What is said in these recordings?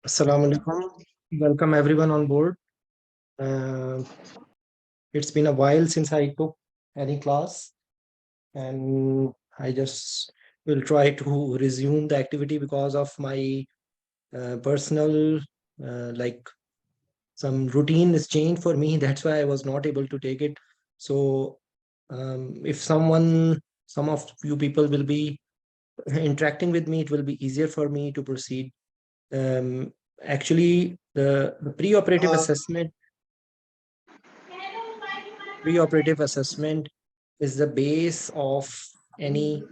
Assalamu alaikum. Welcome everyone on board. Uh, it's been a while since I took any class, and I just will try to resume the activity because of my personal, like some routine is changed for me. That's why I was not able to take it. So, if some of you people will be interacting with me, it will be easier for me to proceed. Um, Actually, the preoperative assessment is the base of any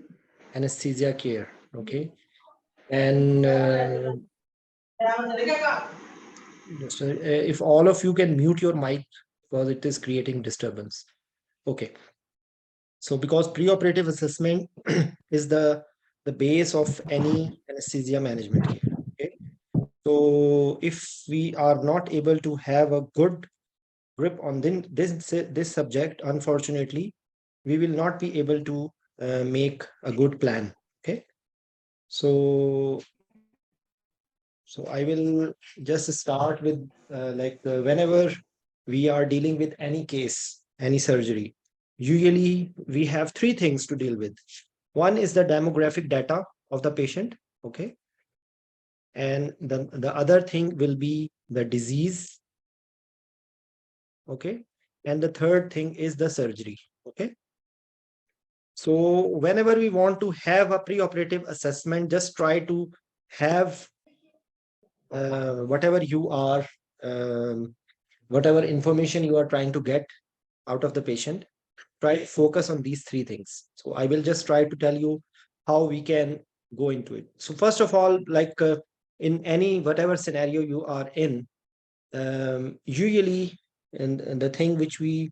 anesthesia care. Okay, and if all of you can mute your mic because it is creating disturbance. Okay, so because preoperative assessment is the base of any anesthesia management care. Okay, so if we are not able to have a good grip on this subject, unfortunately, we will not be able to make a good plan. Okay, so so I will just start with whenever we are dealing with any case, any surgery, usually we have three things to deal with. One is the demographic data of the patient. Okay, and the other thing will be the disease. Okay, and the third thing is the surgery. Okay, so whenever we want to have a preoperative assessment, just try to have whatever you are, um, whatever information you are trying to get out of the patient, try to focus on these three things. So I will just try to tell you how we can go into it. So first of all, in any whatever scenario you are in, usually, and the thing which we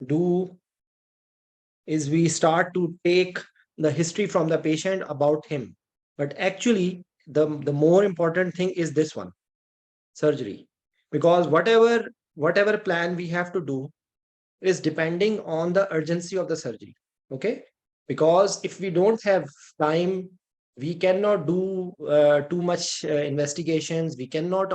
do is we start to take the history from the patient about him. But actually, the more important thing is this one, surgery. Because whatever plan we have to do is depending on the urgency of the surgery. Okay? Because if we don't have time, we cannot do too much investigations. We cannot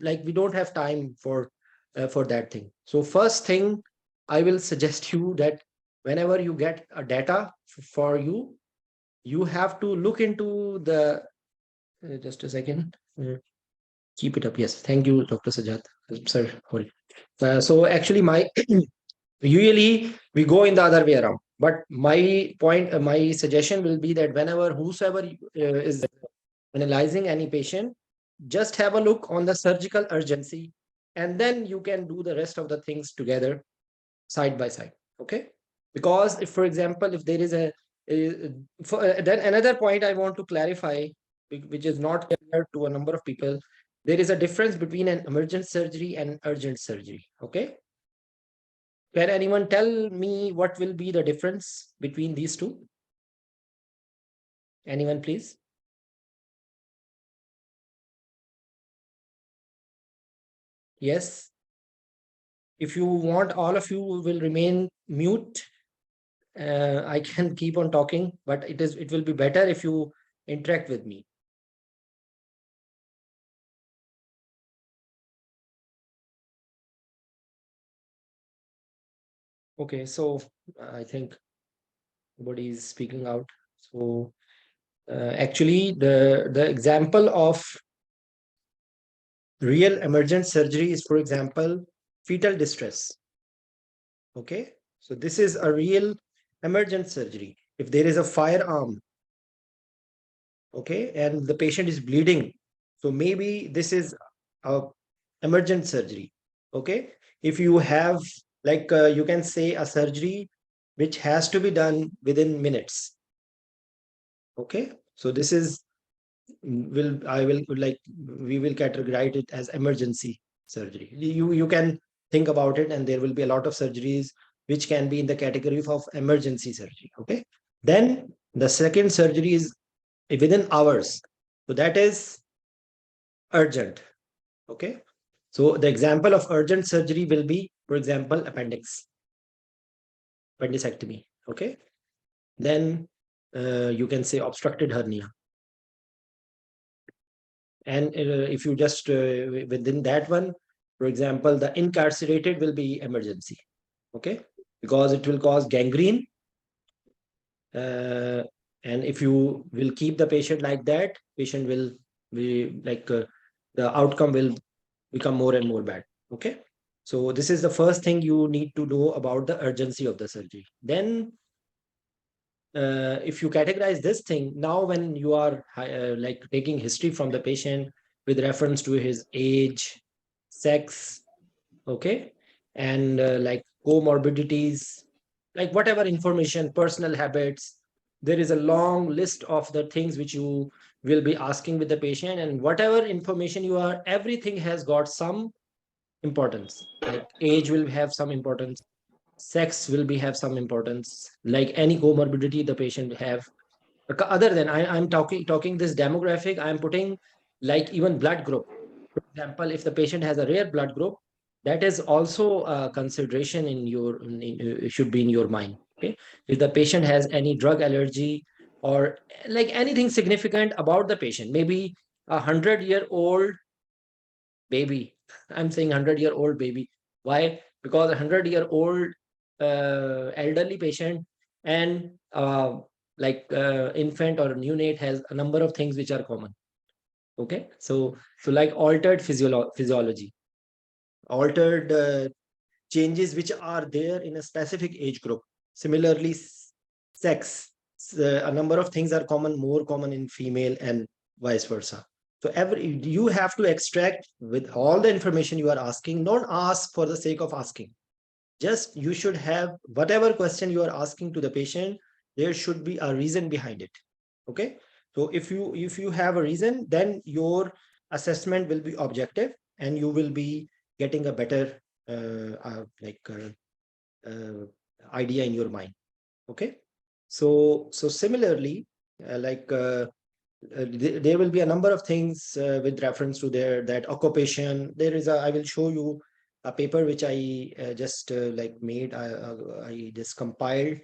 we don't have time for that thing. So first thing, I will suggest you that whenever you get a data for you, you have to look into the just a second. Keep it up. Yes, thank you, Dr. Sajat. Sir, hold. So actually, my usually we go in the other way around. But my point, my suggestion will be that whenever whosoever is analyzing any patient, just have a look on the surgical urgency, and then you can do the rest of the things together, side by side. Okay, because if, for example, if there is then another point I want to clarify, which is not clear to a number of people, there is a difference between an emergent surgery and urgent surgery. Okay, can anyone tell me what will be the difference between these two? Anyone, please? Yes. If you want, all of you will remain mute. I can keep on talking, but it will be better if you interact with me. Okay, so I think nobody is speaking out. So actually, the example of real emergent surgery is, for example, fetal distress. Okay, so this is a real emergent surgery. If there is a firearm, okay, and the patient is bleeding, so maybe this is a emergent surgery. Okay, if you have you can say a surgery which has to be done within minutes. Okay, so this is we will categorize it as emergency surgery. You can think about it, and there will be a lot of surgeries which can be in the category of emergency surgery. Okay, then the second surgery is within hours, so that is urgent. Okay. So the example of urgent surgery will be, for example, appendectomy. Okay. Then you can say obstructed hernia. And if you just within that one, for example, the incarcerated will be emergency. Okay. Because it will cause gangrene. Uh, and if you will keep the patient like that, patient will be like the outcome will become more and more bad. Okay. So this is the first thing you need to know about the urgency of the surgery. Then if you categorize this thing, now when you are like taking history from the patient with reference to his age, sex, okay, and like comorbidities, like whatever information, personal habits, there is a long list of the things which you will be asking with the patient, and whatever information you are, everything has got some importance. Like age will have some importance, sex will be have some importance, like any comorbidity the patient have. Other than I'm talking this demographic, I'm putting like even blood group. For example, if the patient has a rare blood group, that is also a consideration in your should be in your mind. Okay. If the patient has any drug allergy or like anything significant about the patient, maybe 100-year-old baby. I'm saying 100-year-old baby. Why? Because 100-year-old elderly patient and infant or neonate has a number of things which are common. Okay, so like altered physiology, altered changes which are there in a specific age group. Similarly, sex, a number of things are common, more common in female and vice versa. So every you have to extract with all the information you are asking. Don't ask for the sake of asking. Just you should have whatever question you are asking to the patient, there should be a reason behind it. Okay. So if you have a reason, then your assessment will be objective and you will be getting a better uh, idea in your mind. Okay. So similarly, like there will be a number of things with reference to their that occupation. There is a I will show you a paper which I just like made. I just compiled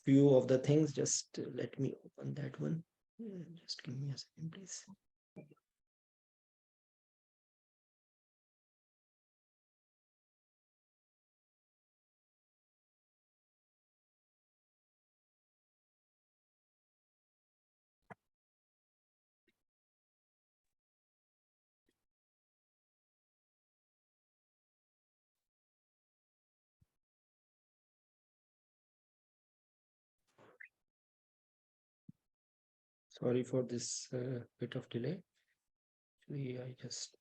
few of the things. Just let me open that one. Just give me a second, please. Sorry for this bit of delay. Actually, I just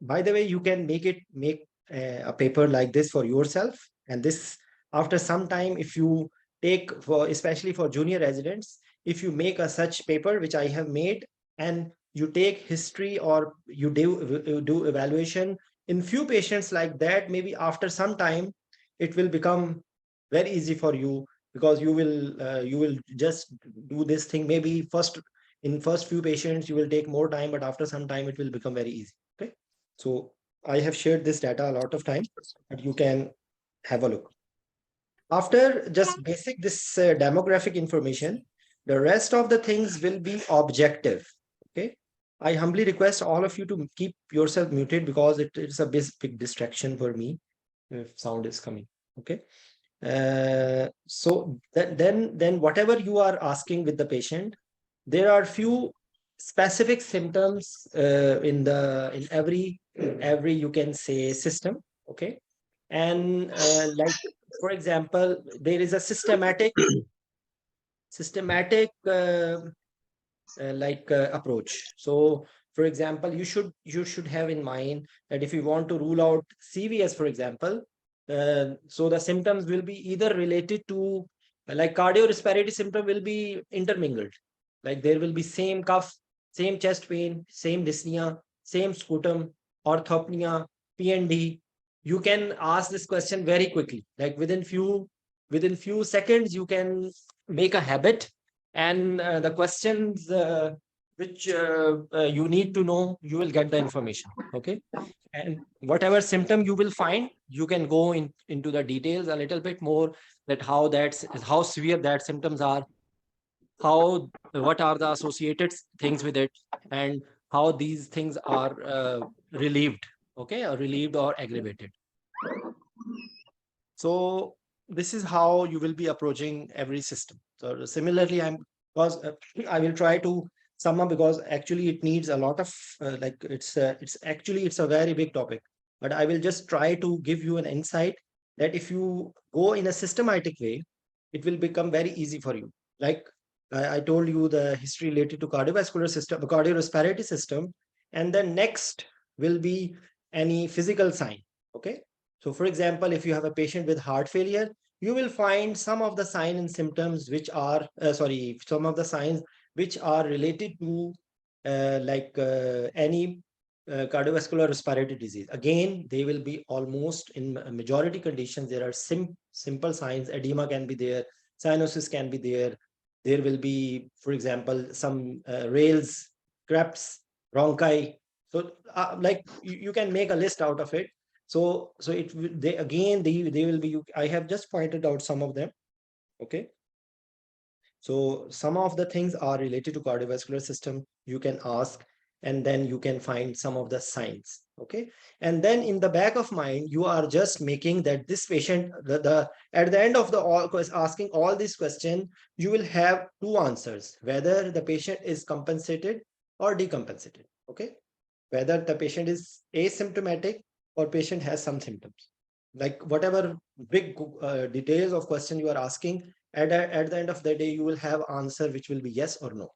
by the way, you can make a paper like this for yourself, and this after some time, if you take for especially for junior residents, if you make a such paper which I have made, and you take history or you do evaluation in few patients like that, maybe after some time it will become very easy for you, because you will just do this thing. Maybe in first few patients you will take more time, but after some time it will become very easy. Okay. So I have shared this data a lot of times, but you can have a look. After just basic this demographic information, the rest of the things will be objective. Okay. I humbly request all of you to keep yourself muted because it's a big distraction for me if sound is coming. Okay. So then whatever you are asking with the patient, there are few specific symptoms in every you can say system. Okay. And like for example, there is a systematic approach. So for example, you should have in mind that if you want to rule out CVS, for example, so the symptoms will be either related to like cardiorespiratory symptom will be intermingled. Like there will be same cough, same chest pain, same dyspnea, same sputum, orthopnea, PND. You can ask this question very quickly, like within few seconds you can make a habit, and the questions which you need to know, you will get the information. Okay, and whatever symptom you will find, you can go into the details a little bit more, that how severe that symptoms are, how what are the associated things with it, and how these things are relieved, okay, or relieved or aggravated. So this is how you will be approaching every system. So similarly, because I will try to sum up, because actually it needs a lot of like it's actually it's a very big topic, but I will just try to give you an insight that if you go in a systematic way, it will become very easy for you. Like I told you the history related to cardiovascular system, cardiorespiratory system, and then next will be any physical sign. Okay, so for example, if you have a patient with heart failure, you will find some of the signs and symptoms which are, some of the signs which are related to any cardiovascular respiratory disease. Again, they will be almost in majority conditions. There are simple signs. Edema can be there, cyanosis can be there. There will be, for example, some rales, creps, bronchi. So like you can make a list out of it. So they again they will be, I have just pointed out some of them. Okay, so some of the things are related to cardiovascular system, you can ask, and then you can find some of the signs. Okay, and then in the back of mind, you are just making that this patient, the at the end of the asking all these questions, you will have two answers, whether the patient is compensated or decompensated. Okay, whether the patient is asymptomatic or patient has some symptoms. Like whatever big details of question you are asking, at the end of the day, you will have answer which will be yes or no.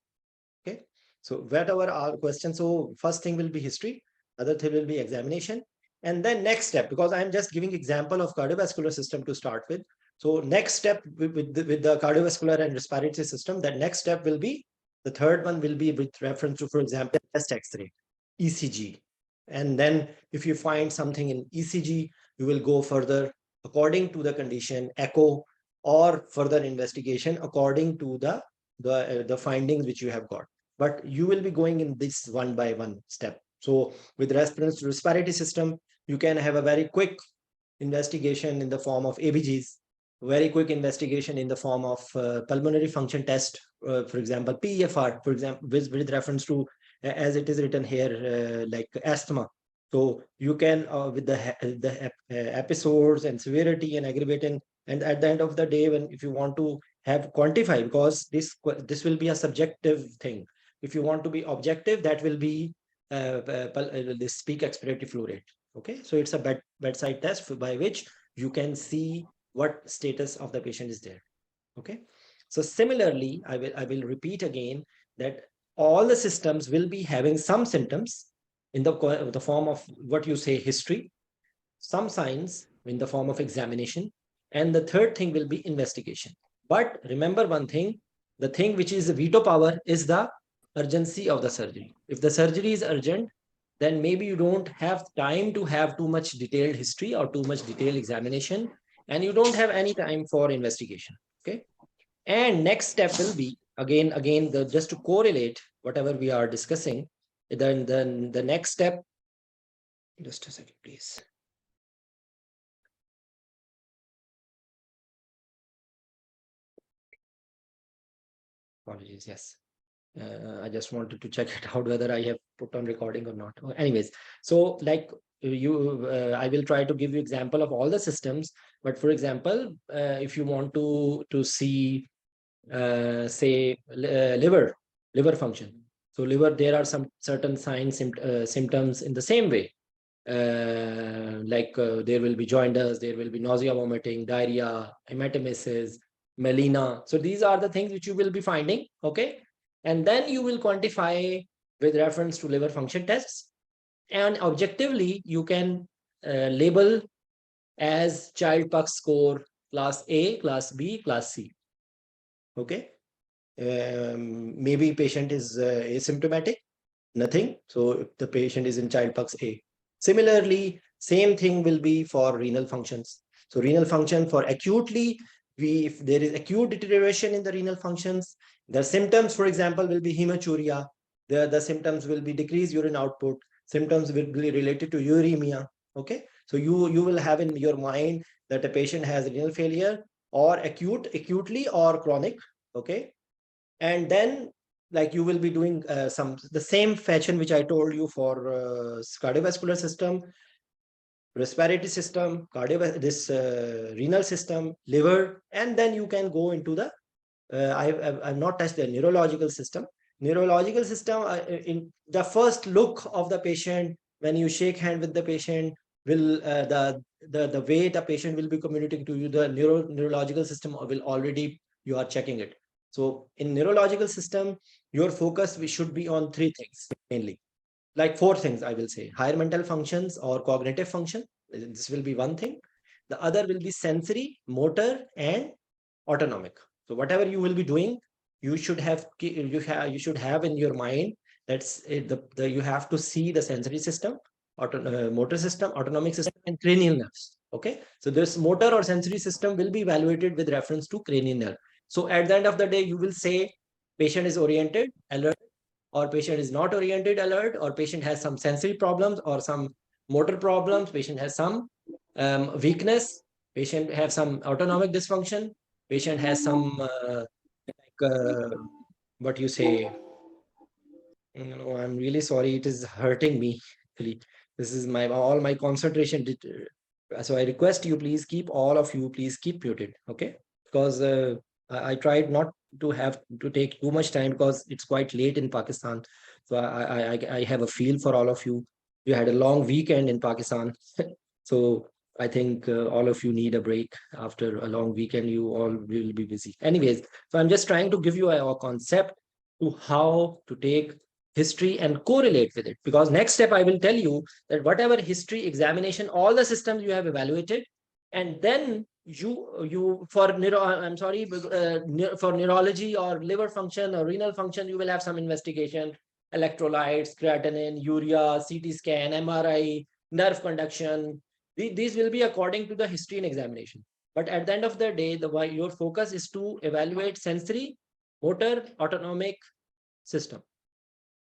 Okay, so whatever our question, so first thing will be history, other thing will be examination, and then next step, because I'm just giving example of cardiovascular system to start with. So next step with the cardiovascular and respiratory system, that next step will be, the third one will be with reference to, for example, chest x-ray, ECG. And then if you find something in ECG, you will go further according to the condition, echo, or further investigation according to the findings which you have got. But you will be going in this one by one step. So with reference to respiratory system, you can have a very quick investigation in the form of ABGs, very quick investigation in the form of pulmonary function test, for example, PEFR, for example, with reference to, as it is written here, like asthma. So you can, with the episodes and severity and aggravating, and at the end of the day, when if you want to have quantify, because this will be a subjective thing. If you want to be objective, that will be this peak expiratory flow rate. Okay, so it's a bedside test by which you can see what status of the patient is there. Okay, so similarly, I will repeat again that all the systems will be having some symptoms in the form of what you say history, some signs in the form of examination, and the third thing will be investigation. But remember one thing, the thing which is the veto power is the urgency of the surgery. If the surgery is urgent, then maybe you don't have time to have too much detailed history or too much detailed examination, and you don't have any time for investigation. Okay, and next step will be, again just to correlate whatever we are discussing, then the next step, just a second please. Apologies, yes. I just wanted to check it out whether I have put on recording or not. Anyways, so like I will try to give you example of all the systems. But for example, if you want to see, say, liver function. So liver, there are some certain signs, symptoms in the same way. There will be jaundice, there will be nausea, vomiting, diarrhea, hematemesis, melena. So these are the things which you will be finding. Okay, and then you will quantify with reference to liver function tests, and objectively you can label as child Puck score class A, class B, class C. Okay, maybe patient is asymptomatic, nothing, so the patient is in child Puck A. Similarly, same thing will be for renal functions. So renal function for acutely if there is acute deterioration in the renal functions, the symptoms, for example, will be hematuria. The symptoms will be decreased urine output. Symptoms will be related to uremia. Okay, so you will have in your mind that a patient has renal failure, or acutely or chronic. Okay, and then like you will be doing the same fashion which I told you for cardiovascular system, respiratory system, renal system, liver, and then you can go into the I've not touched the neurological system. Neurological system, in the first look of the patient, when you shake hand with the patient, will the way the patient will be communicating to you, the neurological system will already, you are checking it. So in neurological system, your focus should be on three things mainly, like four things I will say: higher mental functions or cognitive function. This will be one thing. The other will be sensory, motor, and autonomic. So whatever you will be doing, you should have in your mind, that's you have to see the sensory system, motor system, autonomic system, and cranial nerves. Okay, so this motor or sensory system will be evaluated with reference to cranial nerve. So at the end of the day, you will say patient is oriented, alert, or patient is not oriented, alert, or patient has some sensory problems or some motor problems, patient has some weakness, patient has some autonomic dysfunction, patient has some what you say, I'm really sorry, it is hurting me actually. This is my all my concentration so I request you, please keep, all of you, please keep muted. Okay, because I tried not to have to take too much time because it's quite late in Pakistan. So I have a feel for all of you. You had a long weekend in Pakistan. So I think all of you need a break after a long weekend. You all will be busy anyways. So I'm just trying to give you a concept to how to take history and correlate with it, because next step I will tell you that whatever history examination, all the systems you have evaluated, and then you for I'm sorry, for neurology or liver function or renal function, you will have some investigation: electrolytes, creatinine, urea, CT scan, MRI, nerve conduction. These will be according to the history and examination. But at the end of the day, your focus is to evaluate sensory, motor, autonomic system.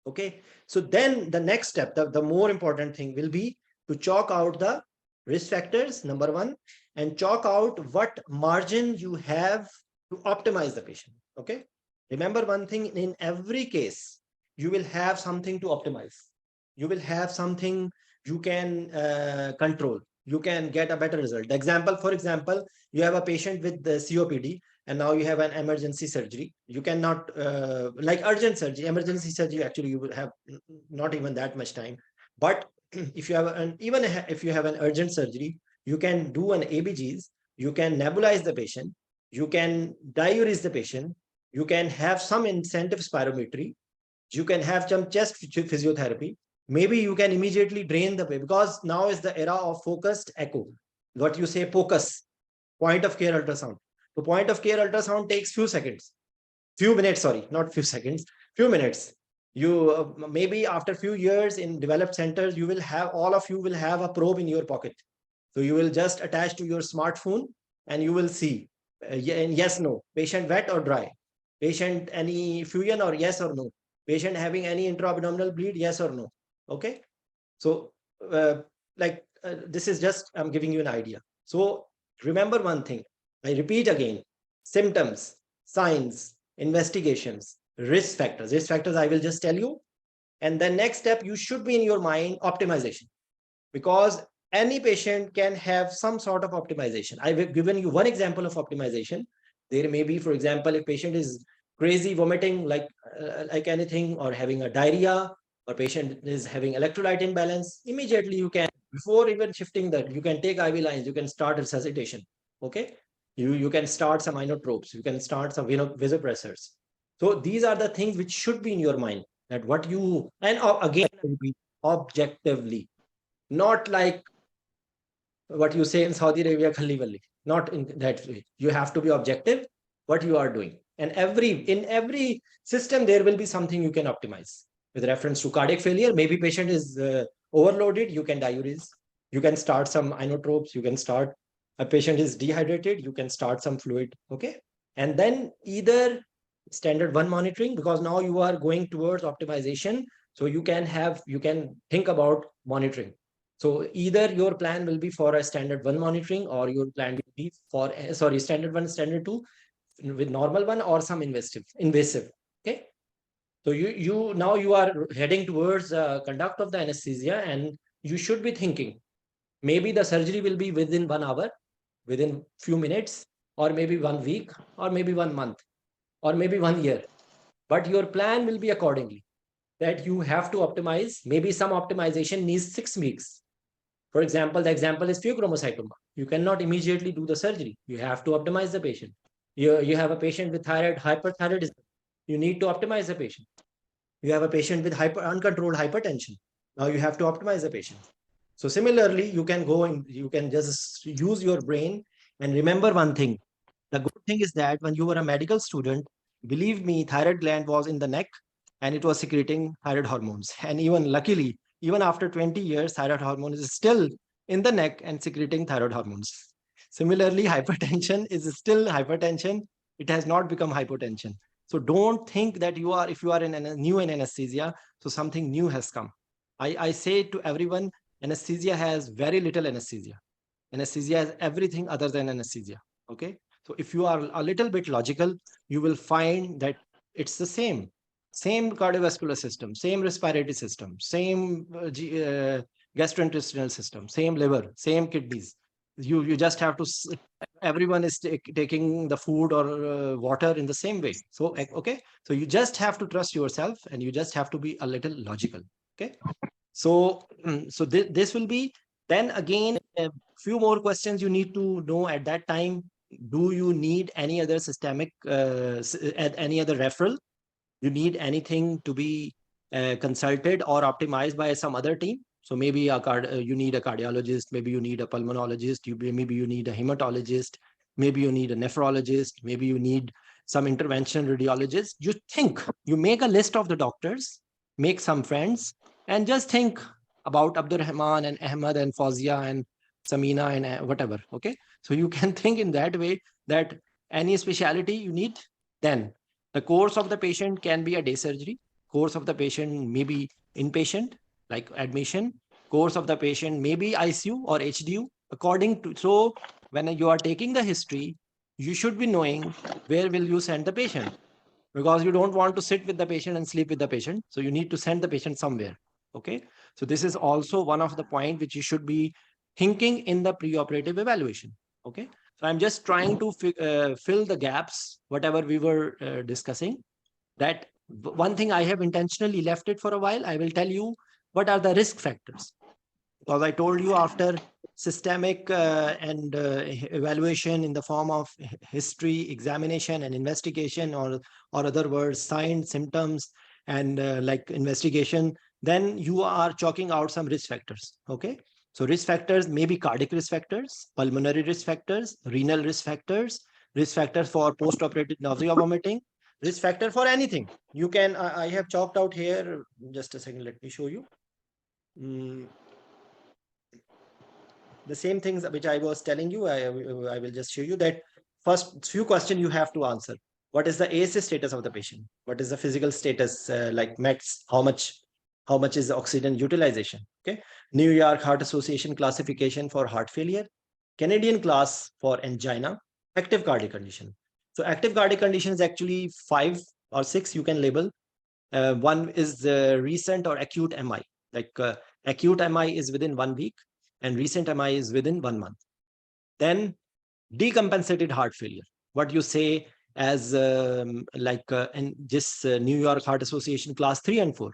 Okay, so then the next step, the more important thing will be to chalk out the risk factors, number one, and chalk out what margin you have to optimize the patient. Okay, remember one thing: in every case you will have something to optimize, you will have something you can control, you can get a better result. Example, for example, you have a patient with the COPD, and now you have an emergency surgery. You cannot like urgent surgery, emergency surgery, actually you will have not even that much time. But if you have even if you have an urgent surgery, you can do an ABGs, you can nebulize the patient, you can diurese the patient, you can have some incentive spirometry, you can have some chest physiotherapy. Maybe you can immediately drain the patient, because now is the era of focused echo, what you say focus, point of care ultrasound. So point of care ultrasound takes few seconds, few minutes, sorry, not few seconds, few minutes. You maybe after few years in developed centers, you will have, all of you will have a probe in your pocket. So you will just attach to your smartphone and you will see yes, no, patient wet or dry, patient any fusion or yes or no, patient having any intra-abdominal bleed, yes or no. Okay, so this is just, I'm giving you an idea. So remember one thing, I repeat again: symptoms, signs, investigations, risk factors. Risk factors I will just tell you. And the next step, you should be in your mind optimization, because any patient can have some sort of optimization. I've given you one example of optimization. There may be, for example, if patient is crazy vomiting like anything, or having a diarrhea, or patient is having electrolyte imbalance, immediately you can, before even shifting that, you can take IV lines, you can start resuscitation. Okay, you can start some inotropes, you can start some vasopressors. So these are the things which should be in your mind, that what you, and again objectively, not like what you say in Saudi Arabia, khalli walli, not in that way. You have to be objective what you are doing. And in every system, there will be something you can optimize. With reference to cardiac failure, maybe patient is overloaded, you can diurese, you can start some inotropes, you can start a patient is dehydrated, you can start some fluid. Okay. And then either standard one monitoring, because now you are going towards optimization. So you can think about monitoring. So either your plan will be for a standard one monitoring, or your plan will be for, standard one, standard two with normal one, or some invasive. Okay. So now you are heading towards conduct of the anesthesia, and you should be thinking maybe the surgery will be within 1 hour, within few minutes, or maybe 1 week, or maybe 1 month, or maybe 1 year. But your plan will be accordingly, that you have to optimize. Maybe some optimization needs 6 weeks. For example, the example is pheochromocytoma. You cannot immediately do the surgery. You have to optimize the patient. You have a patient with thyroid hyperthyroidism. You need to optimize the patient. You have a patient with uncontrolled hypertension. Now you have to optimize the patient. So similarly, you can go and you can just use your brain and remember one thing. The good thing is that when you were a medical student, believe me, thyroid gland was in the neck and it was secreting thyroid hormones. And even luckily, even after 20 years, thyroid hormone is still in the neck and secreting thyroid hormones. Similarly, hypertension is still hypertension. It has not become hypotension. So don't think that if you are new in anesthesia, so something new has come. I say to everyone, anesthesia has very little anesthesia. Anesthesia is everything other than anesthesia. Okay. So if you are a little bit logical, you will find that it's the same cardiovascular system, same respiratory system, same gastrointestinal system, same liver, same kidneys. You just have to, everyone is taking the food or water in the same way. So, okay. So you just have to trust yourself and you just have to be a little logical. Okay. So, this will be, then again, a few more questions you need to know at that time. Do you need any other systemic, any other referral? You need anything to be consulted or optimized by some other team? So maybe you need a cardiologist, maybe you need a pulmonologist, maybe you need a hematologist, maybe you need a nephrologist, maybe you need some intervention radiologist. You make a list of the doctors, make some friends, and just think about Abdurrahman and Ahmad and Fazia and Samina and whatever. Okay. So you can think in that way, that any specialty you need, then the course of the patient can be a day surgery. Course of the patient may be inpatient, like admission. Course of the patient may be ICU or HDU. So when you are taking the history, you should be knowing where will you send the patient, because you don't want to sit with the patient and sleep with the patient. So you need to send the patient somewhere. Okay. So this is also one of the point which you should be thinking in the preoperative evaluation. Okay. So I'm just trying to fill the gaps, whatever we were discussing. That one thing I have intentionally left it for a while. I will tell you what are the risk factors. Because I told you, after systemic and evaluation in the form of history, examination, and investigation, or other words, signs, symptoms, and like investigation, then you are chalking out some risk factors. Okay. So risk factors may be cardiac risk factors, pulmonary risk factors, renal risk factors for post-operative nausea, vomiting, risk factor for anything. You can, I have chalked out here, just a second, let me show you. The same things which I was telling you, I will just show you that first few questions you have to answer. What is the ASA status of the patient? What is the physical status, like METs? How much is the oxygen utilization? Okay. New York Heart Association classification for heart failure, Canadian class for angina, active cardiac condition. So active cardiac condition is actually 5 or 6 you can label. One is recent or acute MI. Like acute MI is within 1 week, and recent MI is within 1 month. Then decompensated heart failure, what you say as in this New York Heart Association class 3 and 4.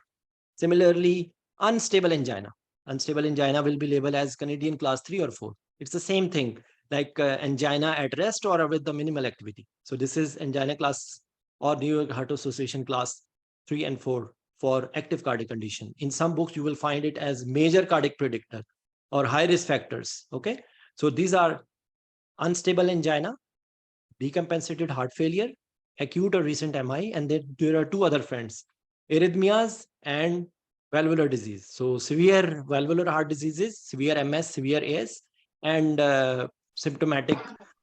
Similarly, unstable angina. Unstable angina will be labeled as Canadian class 3 or 4. It's the same thing, like angina at rest or with the minimal activity. So this is angina class or New York Heart Association class 3 and 4 for active cardiac condition. In some books, you will find it as major cardiac predictor or high risk factors. Okay. So these are unstable angina, decompensated heart failure, acute or recent MI, and then there are 2 other friends, arrhythmias and valvular disease. So severe valvular heart diseases, severe MS, severe AS, and symptomatic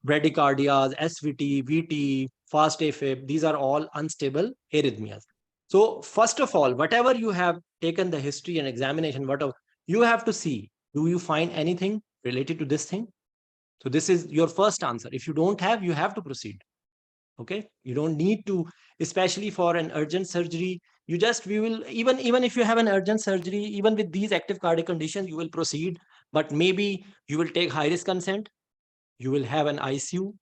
bradycardias, SVT, VT, fast AFib. These are all unstable arrhythmias. So first of all, whatever you have taken the history and examination, whatever you have to see, do you find anything related to this thing? So this is your first answer. If you don't have, you have to proceed. Okay, you don't need to, especially for an urgent surgery. You just, we will, even if you have an urgent surgery, even with these active cardiac conditions, you will proceed. But maybe you will take high risk consent, you will have an ICU,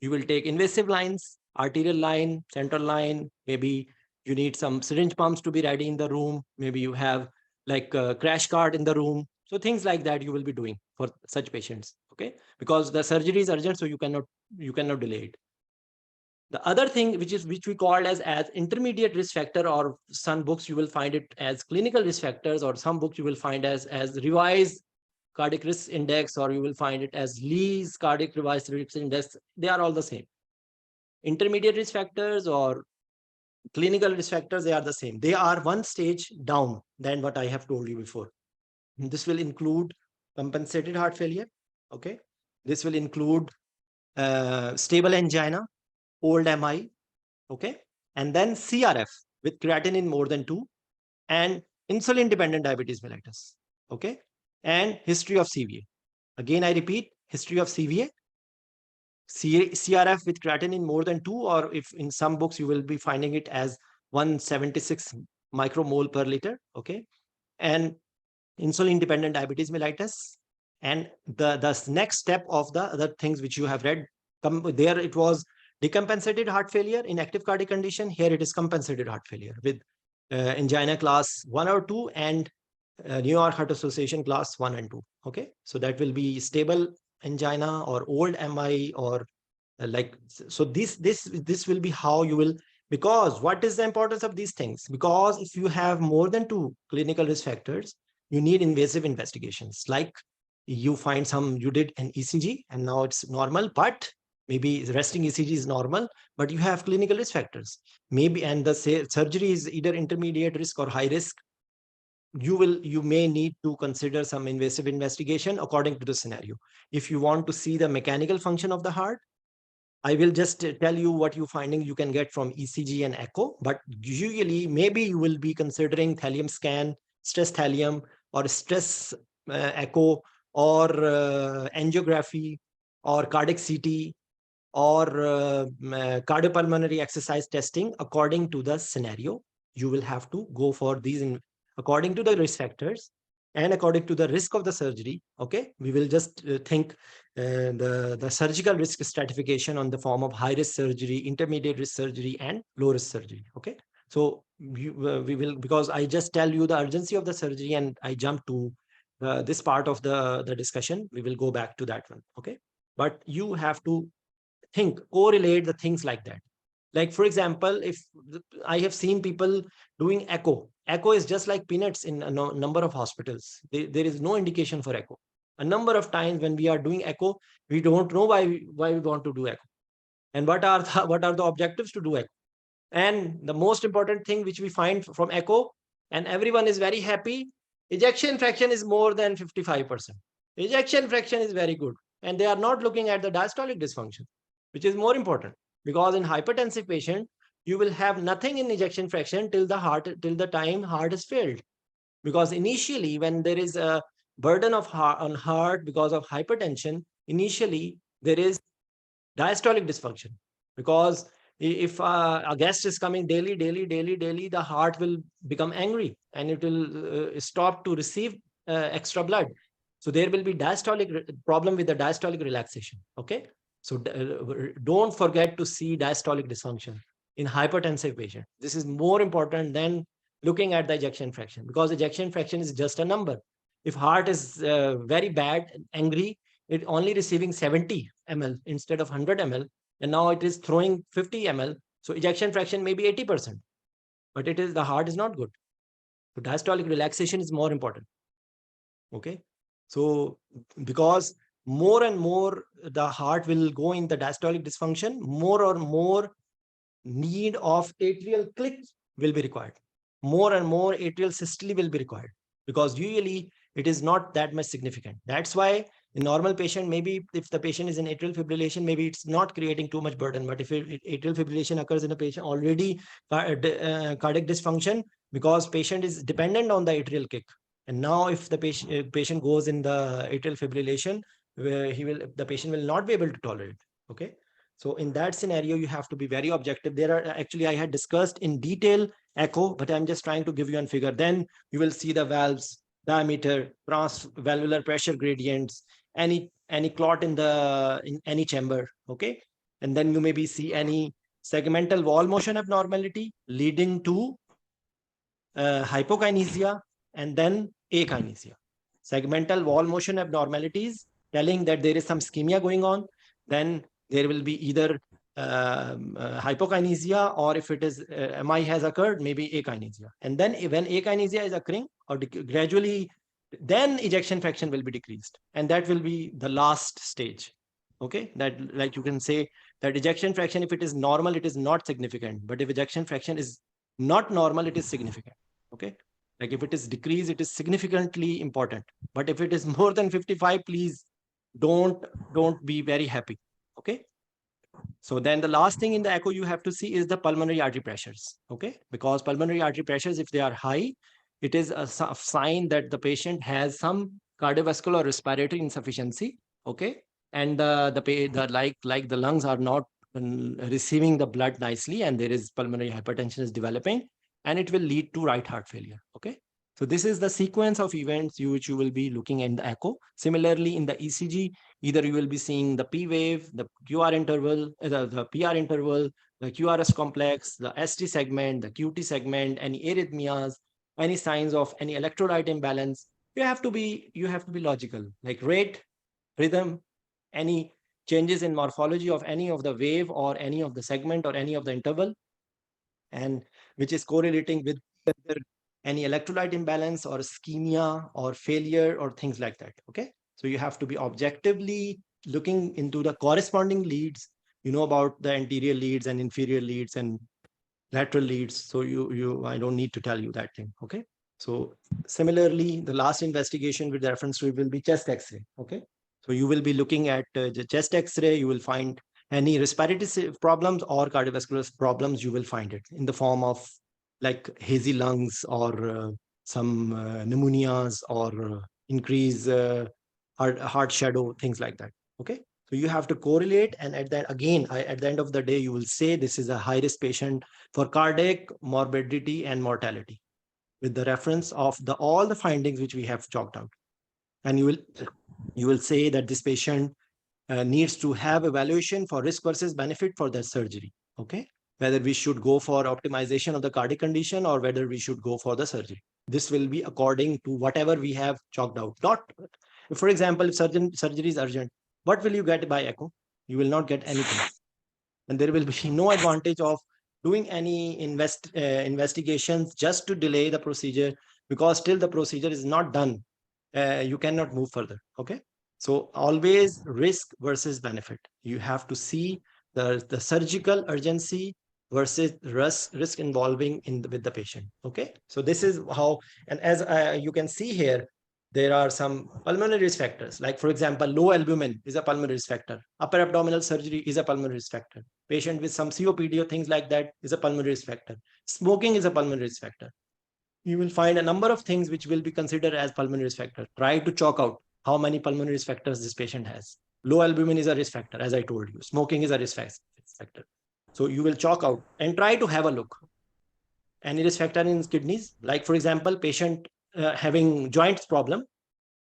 you will take invasive lines, arterial line, central line, maybe you need some syringe pumps to be ready in the room, maybe you have like a crash cart in the room. So things like that you will be doing for such patients. Okay, because the surgery is urgent, so you cannot delay it. The other thing, which we called as intermediate risk factor, or some books you will find it as clinical risk factors, or some books you will find as revised cardiac risk index, or you will find it as Lee's cardiac revised risk index. They are all the same. Intermediate risk factors or clinical risk factors, they are the same. They are one stage down than what I have told you before. This will include compensated heart failure. Okay, this will include stable angina, old MI. Okay, and then CRF with creatinine more than 2, and insulin dependent diabetes mellitus. Okay, and history of CVA. Again, I repeat, history of CVA, CRF with creatinine more than 2, or if in some books you will be finding it as 176 micromole per liter. Okay, and insulin dependent diabetes mellitus. And the next step of the other things which you have read, there it was decompensated heart failure in active cardiac condition. Here it is compensated heart failure with angina class 1 or 2 and New York Heart Association class 1 and 2. Okay, so that will be stable angina or old MI, or like, so this will be how you will. Because what is the importance of these things? Because if you have more than 2 clinical risk factors, you need invasive investigations. Like you find some, you did an ECG and now it's normal, but maybe resting ECG is normal, but you have clinical risk factors. Maybe, and the surgery is either intermediate risk or high risk. You may need to consider some invasive investigation according to the scenario. If you want to see the mechanical function of the heart, I will just tell you what you finding you can get from ECG and echo, but usually maybe you will be considering thallium scan, stress thallium, or stress echo, or angiography, or cardiac CT, or cardiopulmonary exercise testing. According to the scenario, you will have to go for these according to the risk factors and according to the risk of the surgery. Okay, we will just think the surgical risk stratification on the form of high risk surgery, intermediate risk surgery, and low risk surgery. Okay, so we will, because I just tell you the urgency of the surgery and I jump to this part of the discussion, we will go back to that one. Okay, but you have to think, correlate the things like that. Like, for example, if I have seen people doing echo is just like peanuts in a number of hospitals. There is no indication for echo. A number of times when we are doing echo, we don't know why we want to do echo, and what are the objectives to do echo. And the most important thing which we find from echo, and everyone is very happy, ejection fraction is more than 55%. Ejection fraction is very good, and they are not looking at the diastolic dysfunction, which is more important. Because in hypertensive patient, you will have nothing in ejection fraction till the time heart has failed. Because initially, when there is a burden of on heart because of hypertension, initially there is diastolic dysfunction. Because if a guest is coming daily, the heart will become angry and it will stop to receive extra blood. So there will be diastolic problem with the diastolic relaxation. Okay, so don't forget to see diastolic dysfunction in hypertensive patient. This is more important than looking at the ejection fraction, because ejection fraction is just a number. If heart is very bad, angry, it only receiving 70 ml instead of 100 ml, and now it is throwing 50 ml. So ejection fraction may be 80%, but the heart is not good. So diastolic relaxation is more important. Okay, so because more and more the heart will go in the diastolic dysfunction, more and more need of atrial click will be required. More and more atrial systole will be required, because usually it is not that much significant. That's why In normal patient, maybe if the patient is in atrial fibrillation, maybe it's not creating too much burden. But if atrial fibrillation occurs in a patient already cardiac dysfunction, because patient is dependent on the atrial kick, and now if the patient goes in the atrial fibrillation, where the patient will not be able to tolerate. Okay. So in that scenario, you have to be very objective. There are actually, I had discussed in detail echo, but I'm just trying to give you a figure. Then you will see the valves, diameter, valvular pressure gradients, any clot in any chamber. Okay. And then you maybe see any segmental wall motion abnormality leading to hypokinesia and then akinesia. Segmental wall motion abnormalities telling that there is some ischemia going on. Then there will be either hypokinesia, or if it is MI has occurred, maybe akinesia. And then when akinesia is occurring or gradually, then ejection fraction will be decreased. And that will be the last stage. Okay, that like you can say that ejection fraction, if it is normal, it is not significant. But if ejection fraction is not normal, it is significant. Okay, like if it is decreased, it is significantly important. But if it is more than 55, please don't be very happy. Okay. So then the last thing in the echo you have to see is the pulmonary artery pressures. Okay, because pulmonary artery pressures, if they are high, it is a sign that the patient has some cardiovascular respiratory insufficiency. Okay, and like the lungs are not receiving the blood nicely, and there is pulmonary hypertension is developing, and it will lead to right heart failure. Okay. So this is the sequence of events which you will be looking in the echo. Similarly, in the ECG, either you will be seeing the P wave, the QR interval, the PR interval, the QRS complex, the ST segment, the QT segment, any arrhythmias, any signs of any electrolyte imbalance. You have to be logical, like rate, rhythm, any changes in morphology of any of the wave or any of the segment or any of the interval, and which is correlating with any electrolyte imbalance or ischemia or failure or things like that. Okay. So you have to be objectively looking into the corresponding leads. You know about the anterior leads and inferior leads and lateral leads. So I don't need to tell you that thing. Okay. So similarly, the last investigation with reference to it will be chest X-ray. Okay. So you will be looking at the chest X-ray. You will find any respiratory problems or cardiovascular problems. You will find it in the form of like hazy lungs or some pneumonias or increase heart shadow, things like that. Okay. So you have to correlate, and at that again, at the end of the day, you will say this is a high risk patient for cardiac morbidity and mortality with the reference of all the findings which we have chalked out. And you will say that this patient needs to have evaluation for risk versus benefit for their surgery. Okay. Whether we should go for optimization of the cardiac condition or whether we should go for the surgery. This will be according to whatever we have chalked out. Not, for example, if surgery is urgent, what will you get by echo? You will not get anything. And there will be no advantage of doing any investigations just to delay the procedure, because still the procedure is not done. You cannot move further. Okay. So always risk versus benefit. You have to see the surgical urgency versus risk involving with the patient. Okay. So this is how, and as you can see here, there are some pulmonary risk factors. Like for example, low albumin is a pulmonary risk factor. Upper abdominal surgery is a pulmonary risk factor. Patient with some COPD or things like that is a pulmonary risk factor. Smoking is a pulmonary risk factor. You will find a number of things which will be considered as pulmonary risk factor. Try to chalk out how many pulmonary risk factors this patient has. Low albumin is a risk factor, as I told you. Smoking is a risk factor. So you will chalk out and try to have a look. Any risk factor in kidneys, like for example, patient having joints problem,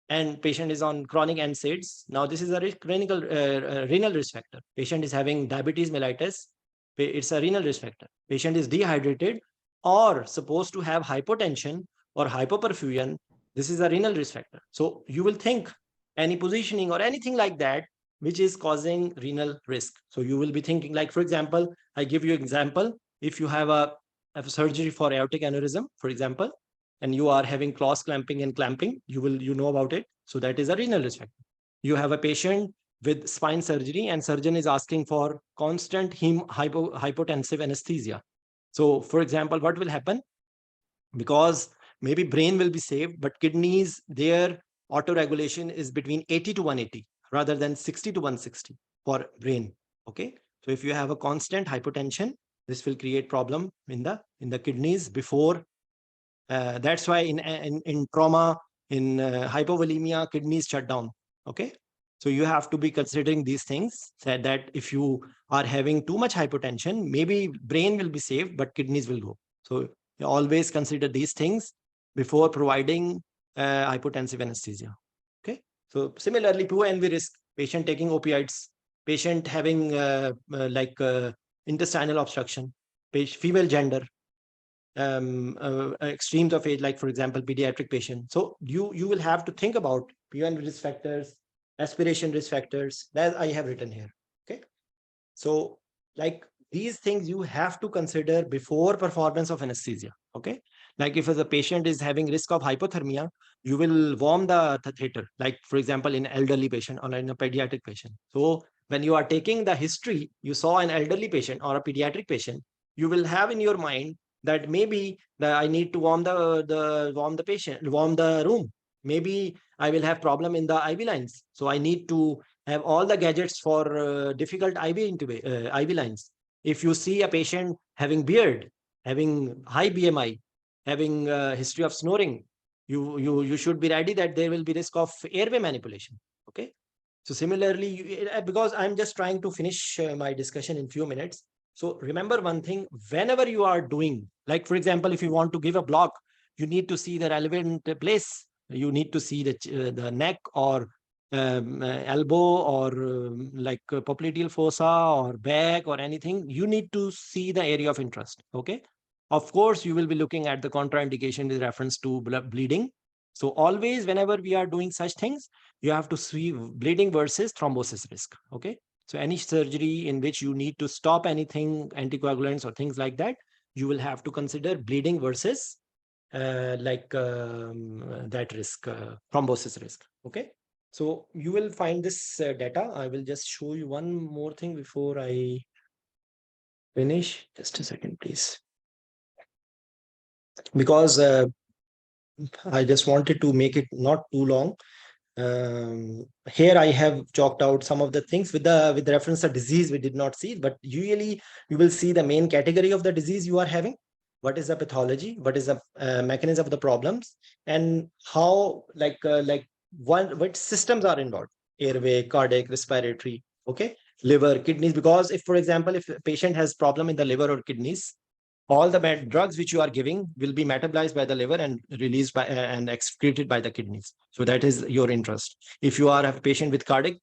and patient is on chronic NSAIDs. Now this is a renal risk factor. Patient is having diabetes mellitus. It's a renal risk factor. Patient is dehydrated or supposed to have hypotension or hypoperfusion. This is a renal risk factor. So you will think any positioning or anything like that which is causing renal risk. So you will be thinking, like for example, I give you an example. If you have a surgery for aortic aneurysm, for example, and you are having cross clamping and clamping, you know about it. So that is a renal risk factor. You have a patient with spine surgery and surgeon is asking for constant hypotensive anesthesia. So for example, what will happen? Because maybe brain will be saved, but kidneys, their auto-regulation is between 80 to 180 rather than 60 to 160 for brain. Okay. So if you have a constant hypotension, this will create problem in the kidneys before. That's why in trauma, in hypovolemia, kidneys shut down. Okay. So you have to be considering these things, that if you are having too much hypotension, maybe brain will be saved, but kidneys will go. So you always consider these things before providing hypotensive anesthesia. Okay. So similarly, poor NV risk, patient taking opioids, patient having intestinal obstruction, female gender, extremes of age, like for example, pediatric patient. So you will have to think about PUN risk factors, aspiration risk factors that I have written here. Okay. So like these things you have to consider before performance of anesthesia. Okay. Like if as a patient is having risk of hypothermia, you will warm the theater, like for example, in elderly patient or in a pediatric patient. So when you are taking the history, you saw an elderly patient or a pediatric patient, you will have in your mind that maybe I need to warm the patient, warm the room. Maybe I will have problem in the IV lines. So I need to have all the gadgets for difficult IV lines. If you see a patient having beard, having high BMI, having a history of snoring, you should be ready that there will be risk of airway manipulation. Okay. So similarly, because I'm just trying to finish my discussion in few minutes. So remember one thing, whenever you are doing, like for example, if you want to give a block, you need to see the relevant place. You need to see the neck or elbow or popliteal fossa or back or anything. You need to see the area of interest. Okay. Of course, you will be looking at the contraindication with reference to bleeding. So always, whenever we are doing such things, you have to see bleeding versus thrombosis risk. Okay. So any surgery in which you need to stop anything, anticoagulants or things like that, you will have to consider bleeding versus that risk, thrombosis risk. Okay. So you will find this data. I will just show you one more thing before I finish. Just a second, please. Because I just wanted to make it not too long. Here I have chalked out some of the things with reference to disease we did not see, but usually you will see the main category of the disease you are having, what is the pathology, what is the mechanism of the problems, and how what systems are involved: airway, cardiac, respiratory, okay, liver, kidneys. Because if, for example, if a patient has problem in the liver or kidneys, all the drugs which you are giving will be metabolized by the liver and released by and excreted by the kidneys. So that is your interest. If you are a patient with cardiac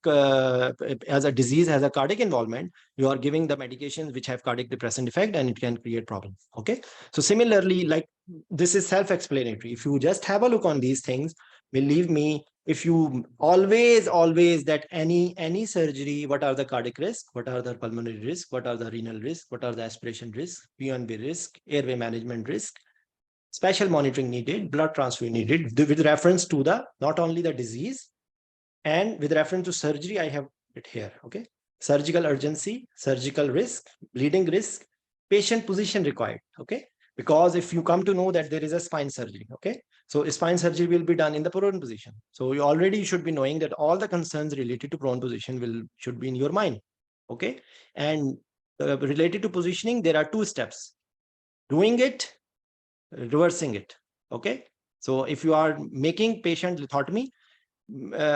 as a disease has a cardiac involvement, you are giving the medications which have cardiac depressant effect, and it can create problems. Okay. So similarly, like this is self-explanatory. If you just have a look on these things, believe me, if you always that any surgery, what are the cardiac risk, what are the pulmonary risk, what are the renal risk, what are the aspiration risk, PNB risk, airway management risk, special monitoring needed, blood transfusion needed, with reference to the not only the disease, and with reference to surgery, I have it here. Okay. Surgical urgency, surgical risk, bleeding risk, patient position required. Okay. Because if you come to know that there is a spine surgery, okay, so spine surgery will be done in the prone position. So you already should be knowing that all the concerns related to prone position should be in your mind. Okay. And related to positioning, there are two steps: doing it, reversing it. Okay. So if you are making patient lithotomy,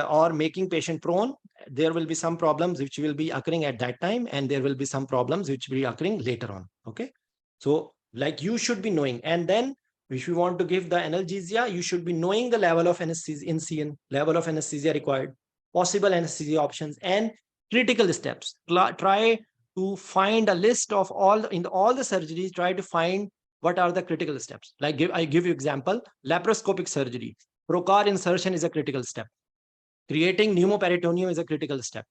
or making patient prone, there will be some problems which will be occurring at that time, and there will be some problems which will be occurring later on. Okay. So like you should be knowing, and then if you want to give the analgesia, you should be knowing the level of anesthesia in CN, level of anesthesia required, possible anesthesia options, and critical steps. Try to find a list of all the surgeries. Try to find what are the critical steps. Like I give you example: laparoscopic surgery, trocar insertion is a critical step. Creating pneumoperitoneum is a critical step.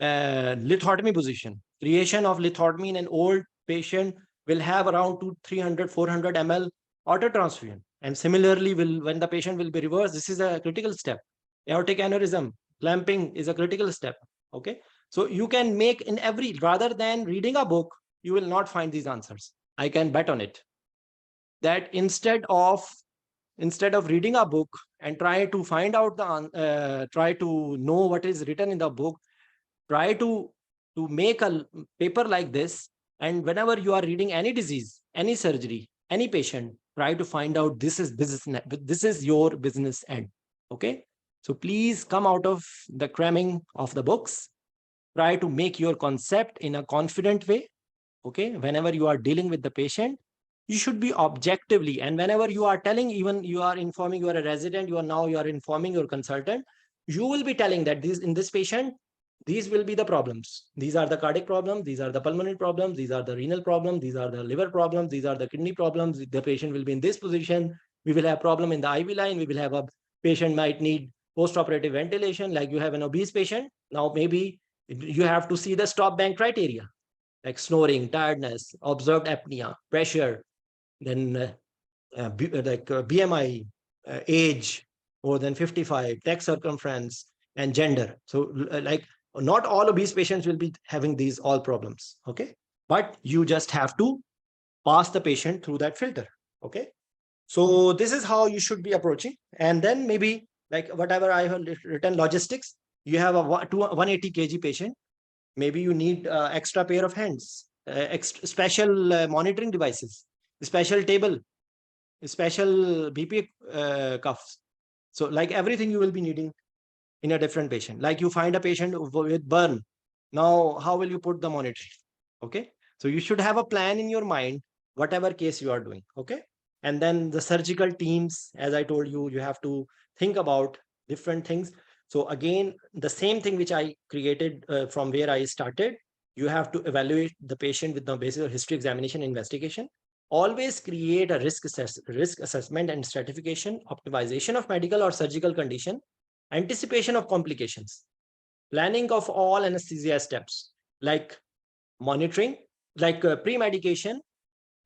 Lithotomy position. Creation of lithotomy in an old patient will have around 300, 400 ml auto transfusion. And similarly, when the patient will be reversed, this is a critical step. Aortic aneurysm, clamping is a critical step. Okay. So you can make in every, rather than reading a book, you will not find these answers. I can bet on it. That instead of instead of reading a book and try to find out try to know what is written in the book, try to make a paper like this. And whenever you are reading any disease, any surgery, any patient, try to find out this is business, this is your business end. Okay. So please come out of the cramming of the books. Try to make your concept in a confident way. Okay. Whenever you are dealing with the patient, you should be objectively. And whenever you are telling, even you are informing, you are a resident, you are informing your consultant, you will be telling that this in this patient, these will be the problems. These are the cardiac problems, these are the pulmonary problems, these are the renal problems, these are the liver problems, these are the kidney problems. The patient will be in this position. We will have problem in the IV line. We will have a patient might need post-operative ventilation, like you have an obese patient. Now maybe you have to see the stop bank criteria, like snoring, tiredness, observed apnea, pressure, then BMI, age, more than 55, neck circumference, and gender. So like not all obese patients will be having these all problems. Okay. But you just have to pass the patient through that filter. Okay. So this is how you should be approaching. And then maybe like whatever I have written logistics, you have a 180 kg patient. Maybe you need extra pair of hands, special monitoring devices, special table, special BP cuffs. So like everything you will be needing in a different patient. Like you find a patient with burn. Now, how will you put the monitor? Okay. So you should have a plan in your mind, whatever case you are doing. Okay. And then the surgical teams, as I told you, you have to think about different things. So again, the same thing which I created from where I started, you have to evaluate the patient with the basis of history examination investigation. Always create a risk assessment and stratification, optimization of medical or surgical condition, anticipation of complications, planning of all anesthesia steps, like monitoring, like pre-medication,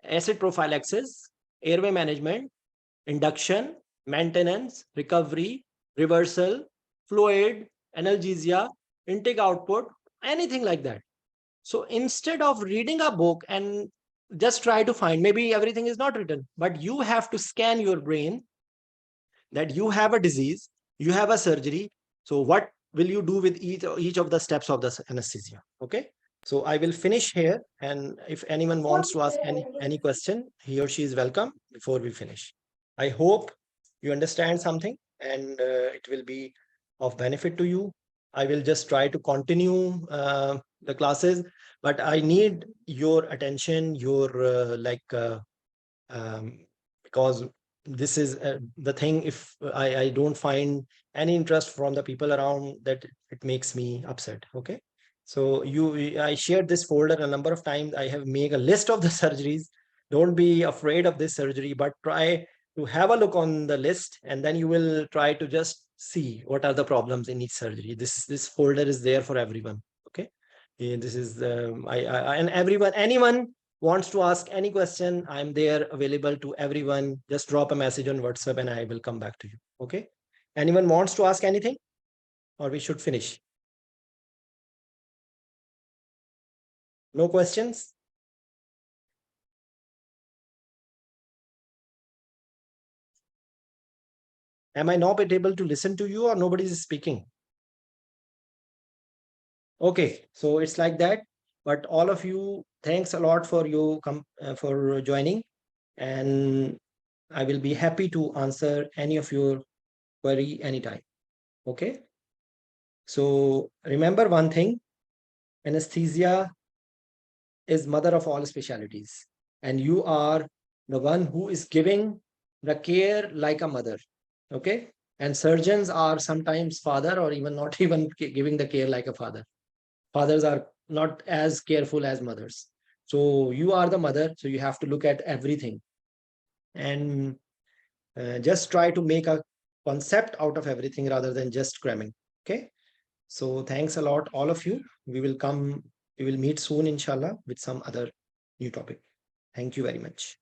acid prophylaxis, airway management, induction, maintenance, recovery, reversal, fluid, analgesia, intake output, anything like that. So instead of reading a book and just try to find, maybe everything is not written, but you have to scan your brain that you have a disease, you have a surgery. So what will you do with each of the steps of the anesthesia? Okay. So I will finish here. And if anyone wants to ask any question, he or she is welcome before we finish. I hope you understand something and it will be of benefit to you. I will just try to continue the classes, but I need your attention, your because this is the thing. If I don't find any interest from the people around, that it makes me upset. Okay. So I shared this folder a number of times. I have made a list of the surgeries. Don't be afraid of this surgery, but try to have a look on the list, and then you will try to just see what are the problems in each surgery. This folder is there for everyone. Okay. This is and anyone wants to ask any question, I'm there available to everyone. Just drop a message on WhatsApp and I will come back to you. Okay. Anyone wants to ask anything, or we should finish? No questions? Am I not able to listen to you, or nobody is speaking? Okay. So it's like that. But all of you, thanks a lot for for joining. And I will be happy to answer any of your query anytime. Okay. So remember one thing, anesthesia is mother of all specialties, and you are the one who is giving the care like a mother. Okay. And surgeons are sometimes father, or even not even giving the care like a father. Fathers are not as careful as mothers. So you are the mother, so you have to look at everything and just try to make a concept out of everything rather than just cramming. Okay. So thanks a lot, all of you. We will meet soon, inshallah, with some other new topic. Thank you very much.